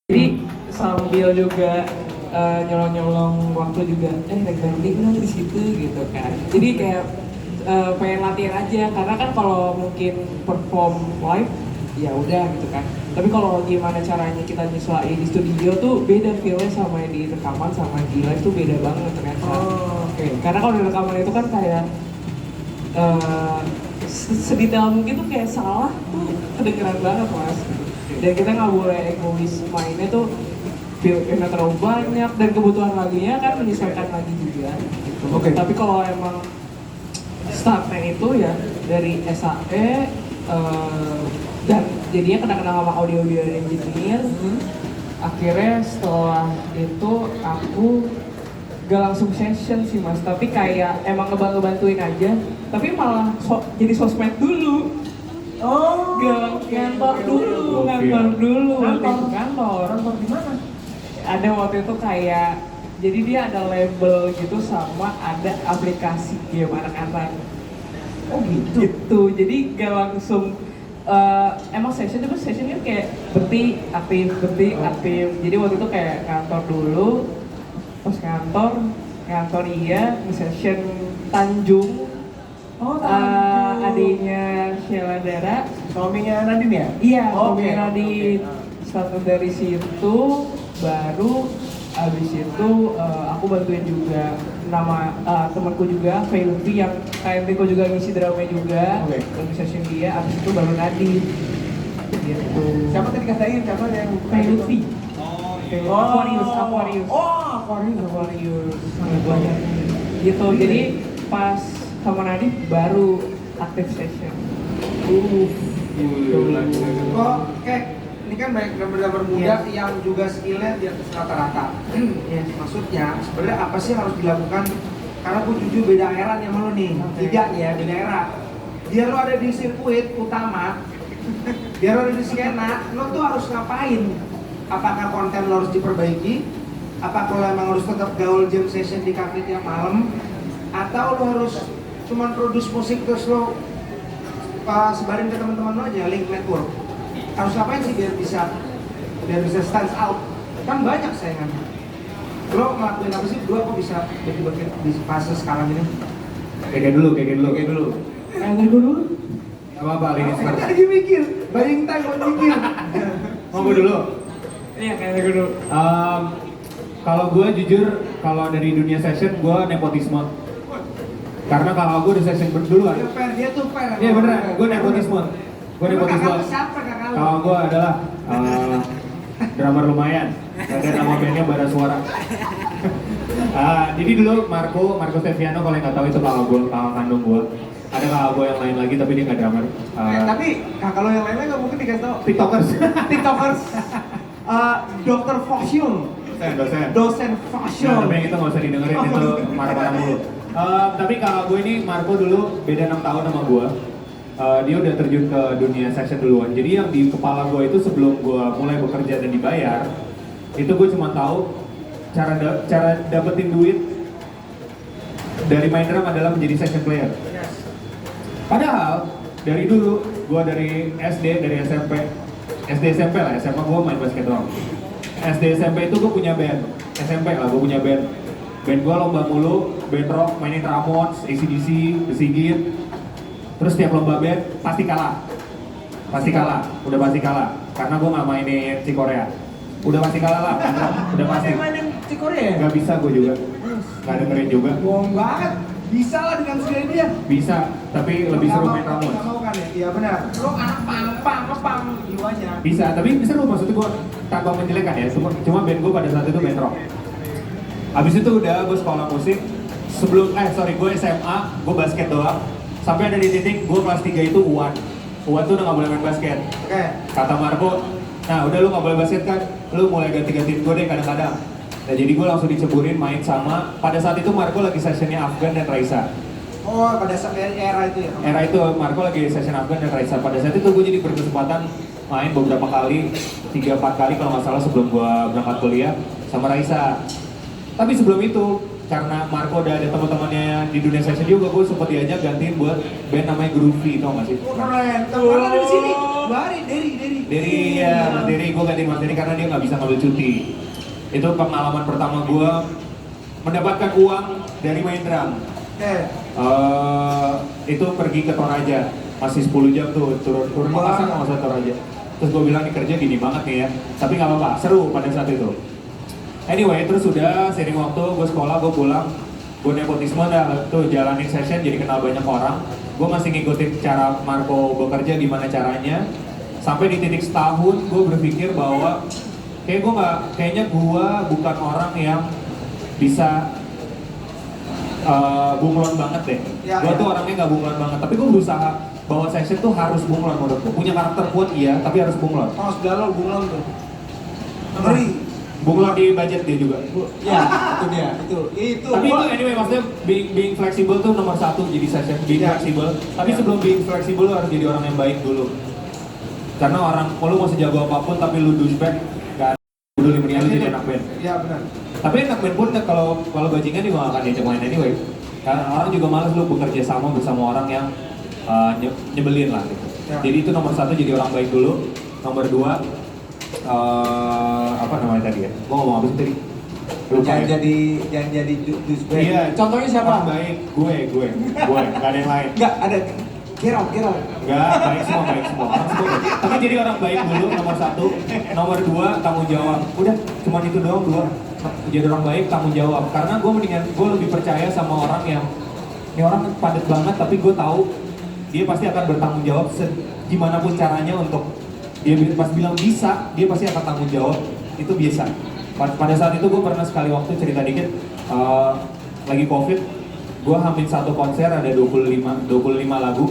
Jadi sambil juga nyolong-nyolong waktu juga, recording dong di situ gitu kan. Jadi kayak pengen latihan aja karena kan kalau mungkin perform live ya udah gitu kan. Tapi kalau gimana caranya kita nyesuaiin di studio tuh beda feel-nya sama yang di rekaman sama di live tuh beda banget ternyata. Oke. Karena kalau di rekaman itu kan kayak sedetail mungkin tuh kayak salah tuh kedengeran banget mas. Dan kita nggak boleh egois mainnya tuh feel-nya terlalu banyak dan kebutuhan lagunya kan menyesuaikan lagi juga. Gitu. Oke. Tapi kalau emang startnya itu ya dari SAE dan jadinya kena-kena sama audio engineer. Akhirnya setelah itu aku gak langsung session sih mas, tapi kayak emang ngebantuin aja. Tapi malah jadi sosmed dulu. Oh, Ngantor dulu, waktu itu kantor. Kantor di mana? Ada waktu itu kayak, jadi dia ada label gitu sama ada aplikasi game anak-anak. Oh gitu. Gitu, jadi gak langsung emang sessionnya kayak berhenti aktif. Jadi waktu itu kayak kantor dulu, pas kantor iya, session Tanjung. Oh, Tanjung. Adiknya Sheila Dara. Suaminya Nadine ya? Iya, Oke. Nadine. Satu dari situ, baru abis itu aku bantuin juga nama temanku juga, Faye Lutfi yang KMP juga ngisi drama juga. Oke. Lagu session dia, abis itu baru Nadine. Gitu. Siapa tadi katain? Siapa yang Faye Lutfi. Aquarius. Aquarius. Gitu, jadi pas sama Nadine baru aktif session. Kok kayak ini kan banyak drummer muda yang juga skillnya di atas rata-rata. Maksudnya sebenarnya apa sih yang harus dilakukan? Karena gue jujur beda era nih sama lo nih. Tiga nih ya, beda era. Biar lo ada di sirkuit utama, biar lo ada di skena, lo tuh harus ngapain? Apakah konten lo harus diperbaiki? Apakah lo emang harus tetap gaul jam session di cafe tiap malam? Atau lo harus cuman produce musik terus lo sebarin ke teman-teman lo aja, link network. Harus ngapain sih biar bisa stand out? Kan banyak saingannya. Lo ngelakuin apa sih? Kok bisa jadi bagian di fase sekarang ini? Kayak dulu. Yang dulu? Apa lini start? Lagi mikir, buying time buat mikir. Mau gue dulu. Iya, kayak dulu. Kalau gue jujur, kalau dari dunia session gue nepotisme. Karena kalau gue udah session duluan. Dia fair, dia tuh fair. Iya beneran, gue nepotisme. Kakak lu siapa kakak lu? Kalau gue adalah drummer lumayan. Ada nama bandnya Bara Suara. Jadi dulu Marco Steviano, kalau yang nggak tahu itu kakak kandung gue. Ada kakak gue yang lain lagi tapi dia nggak drummer. Tapi kakak lo yang lainnya nggak mungkin dikasih tau. TikTokers. TikTokers. Dokter fashion. Dosen fashion. Nah, tapi yang itu nggak usah didengerin, itu marah-marah mulu. Tapi kakak gue ini Marco dulu beda 6 tahun sama gue. Dia udah terjun ke dunia session duluan. Jadi yang di kepala gue itu sebelum gue mulai bekerja dan dibayar, itu gue cuma tahu cara dapetin duit dari main drum adalah menjadi session player. Padahal dari dulu gue dari SD, dari SMP lah, SMA gue main basket doang. SD SMP itu gue punya band, SMP lah gue punya band. Band gue lomba mulu, band rock, mainin Ramones, AC/DC, The Sigit. Terus tiap lomba band pasti kalah, udah pasti kalah. Karena gue nggak mainin si Korea, udah pasti kalah lah, udah pasti. Mainin si Korea? Gak bisa gue juga, nggak dengerin juga. Bohong banget. Bisa lah dengan skill dia. Bisa, tapi lebih seru main Ramones. Gak mau kan ya? Iya benar. Lo anak pang jiwanya. Bisa, tapi seru maksudnya gue tanpa menjelekan ya. Cuma band gue pada saat itu band rock. Abis itu udah gue sekolah musik. Gue SMA, gue basket doang. Sampai ada di titik gue kelas 3 itu UAN. UAN tuh udah gak boleh main basket. Oke. Kata Marco, nah udah lu gak boleh basket kan, lu mulai ganti-gantiin gue deh kadang-kadang. Nah jadi gue langsung diceburin main sama, pada saat itu Marco lagi sessionnya Afgan dan Raisa. Oh pada saat era itu ya? Era itu Marco lagi session Afgan dan Raisa. Pada saat itu gue jadi berkesempatan main beberapa kali, 3-4 kali kalau nggak salah sebelum gue berangkat kuliah sama Raisa. Tapi sebelum itu, karena Marco udah ada teman-temannya di dunia session juga, gue sempat diajak gantiin buat band namanya Groovy, tau gak sih? Keren, teman ada di sini. Bari, Derry. Mas Diri, gue ganti Mas Diri karena dia nggak bisa ngambil cuti. Itu pengalaman pertama gue mendapatkan uang dari main drum. Itu pergi ke Toraja, masih 10 jam tuh, turun Makassar nggak usah Toraja. Terus gue bilang, ini kerja gini banget nih ya, tapi nggak apa-apa, seru pada saat itu. Anyway, terus udah seiring waktu, gue sekolah, gue pulang, gue nepotisme dah tuh jalanin session, jadi kenal banyak orang. Gue masih ngikutin cara Marco bekerja, gimana caranya. Sampai di titik setahun, gue berpikir bahwa kayaknya gue bukan orang yang bisa bunglon banget deh. Gue tuh orangnya nggak bunglon banget, tapi gue berusaha bahwa session tuh harus bunglon menurut gue. Punya karakter kuat iya, tapi harus bunglon. Oh, segala bunglon tuh. Ngeri. Bunglon di budget dia juga. Ya, itu dia. Itu. Tapi itu anyway, maksudnya being flexible tuh nomor satu jadi session. Being flexible. Tapi sebelum being flexible lu harus jadi orang yang baik dulu. Karena orang, kalau lu mau sejago apapun tapi lu douchebag, gak peduli mendingan lu jadi anak band. Iya benar. Tapi anak band pun kalau bajingan juga gak akan diajak main anyway. Karena orang juga malas lu bekerja sama bersama orang yang nyebelin lah gitu. Ya. Jadi itu nomor satu, jadi orang baik dulu. Nomor dua, apa namanya tadi ya? Gua ngomong apa sih tadi? Jangan jadi douchebag. Iya. Contohnya siapa? Orang baik, gue, gak ada yang lain. Enggak ada. Kira. Enggak, baik semua. Orang semua. Tapi jadi orang baik dulu, nomor satu. Nomor dua, tanggung jawab. Udah, cuma itu doang, dua. Jadi orang baik, tanggung jawab. Karena gue lebih percaya sama orang yang ini orang padat banget, tapi gue tahu dia pasti akan bertanggung jawab gimana pun caranya untuk dia pas bilang bisa, dia pasti akan tanggung jawab. Itu biasa. Pada saat itu gue pernah sekali waktu cerita dikit, lagi COVID, gue hampir satu konser ada 25 lagu.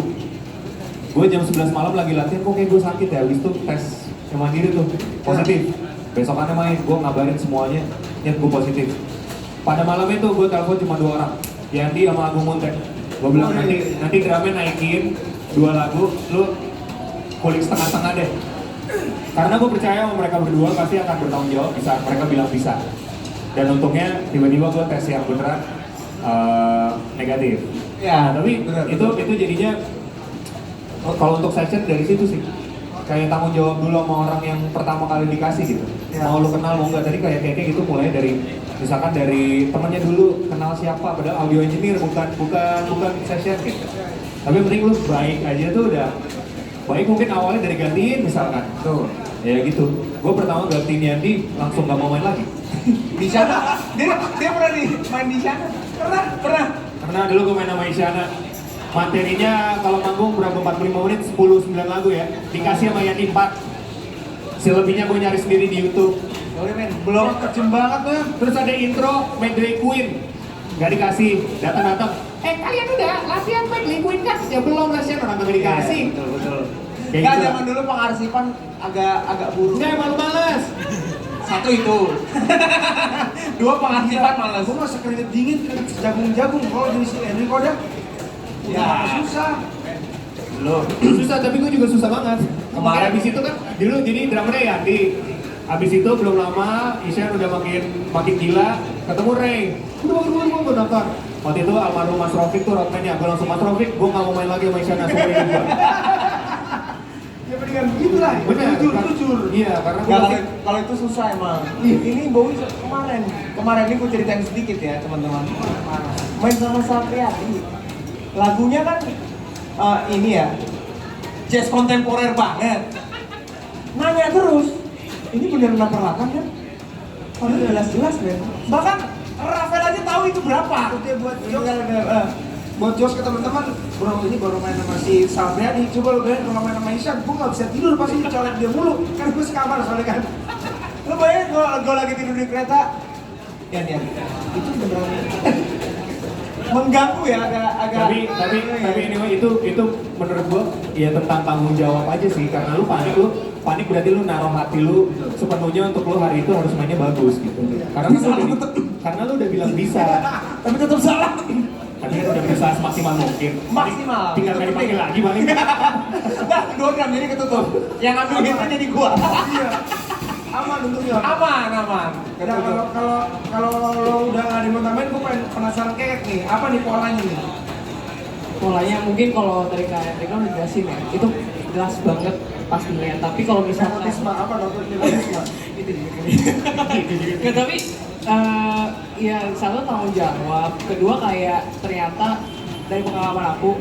Gue jam 11 malam lagi latihan, kok kayak gue sakit ya, habis itu tes yang mandiri tuh, positif. Besokannya main, gue ngabarin semuanya, nyet gue positif. Pada malam itu gue telepon cuma 2 orang, Yandi sama Agung Muntek. Gue bilang nanti drumnya naikin 2 lagu, lu kulik setengah-setengah deh. Karena gue percaya sama mereka berdua pasti akan bertanggung jawab, mereka bilang bisa. Dan untungnya tiba-tiba gue tes yang beneran negatif. Ya, tapi bener. itu jadinya kalau untuk session dari situ sih. Kayak tanggung jawab dulu sama orang yang pertama kali dikasih gitu. Ya. Mau lu kenal mau enggak, tadi kayak gitu mulai dari misalkan dari temennya dulu kenal siapa, padahal audio engineer bukan session gitu. Tapi penting lu baik aja tuh udah. Baik mungkin awalnya dari gantiin misalkan. Tuh. Ya gitu. Gue pertama gantiin Yandi langsung gak mau main lagi. Di sana dia pernah main di sana? Pernah. Karena dulu gue main sama Isyana. Materinya kalau manggung berapa 45 menit 10-9 lagu ya. Dikasih sama Yandi 4. Selebihnya gue nyari sendiri di YouTube. Sorry men, belum kejem banget tuh. Terus ada intro Medley Queen. Gak dikasih, datang-datang. Kalian udah latihan Medley Queen kan? Ya belum latihan, orang gak dikasih. Betul. Kayak Enggak, gitu. zaman dulu pengarsipan agak buruk. Enggak, emang lu males. Satu itu. 2 pengarsipan malas. Gua masa keringet dingin, jagung-jagung. Kalau jadi si Henry kok ya susah. Loh, susah, tapi gue juga susah banget. Kemarin abis itu kan, dulu jadi drummernya Yandi. Abis itu belum lama, Isyan udah makin gila, ketemu Ray. Gue nonton. Waktu itu almarhum Mas Rofik tuh roadman-nya, gue langsung Mas Rofik, gue gak mau main lagi sama Isyan seumur hidup gue. Ya mendingan begitu lah, Bener, jujur. Iya, karena gue Nggak, pasti kalau itu susah emang. Ini Bowie kemarin ini gue ceritain sedikit ya teman-teman. Main sama Sapriati. Lagunya kan ini ya jazz kontemporer banget. Nanya terus, ini bener number 8 kan? Padahal jelas-jelas men. Bahkan Rafael aja tahu itu berapa. Oke, buat Jos ke teman-teman, bro ini baru main sama si Sabriani, coba lo bayangin kalau main sama Isyan, gue gak bisa tidur pasti colek dia mulu, kan gue sekamar soalnya kan. Lu bayangin gue lagi tidur di kereta, ya itu beneran mengganggu ya agak. tapi anyway itu menurut gua ya tentang tanggung jawab aja sih, karena lu panik berarti lu naruh hati lu sepenuhnya untuk lu hari itu harus mainnya bagus gitu. Karena lu udah bilang bisa, tapi tetap salah. tapi lu udah berusaha semaksimal mungkin. Maksimal. Tinggal Itu gak dipanggil penting. lagi paling. Nah, 2 gram jadi ketutup. Yang ambil gitu jadi gua. Iya, aman untungnya. Aman. Nah, kalau lo udah nggak di main, gue penasaran kayak nih, apa nih polanya nih? Polanya mungkin kalau dari Kak Hendrik kan udah jelasin ya, itu jelas banget pastinya. Tapi kalau misalkan Nepotisme apa nonton nepotisme? itu juga. Ya, tapi ya satu tanggung jawab, kedua kayak ternyata dari pengalaman aku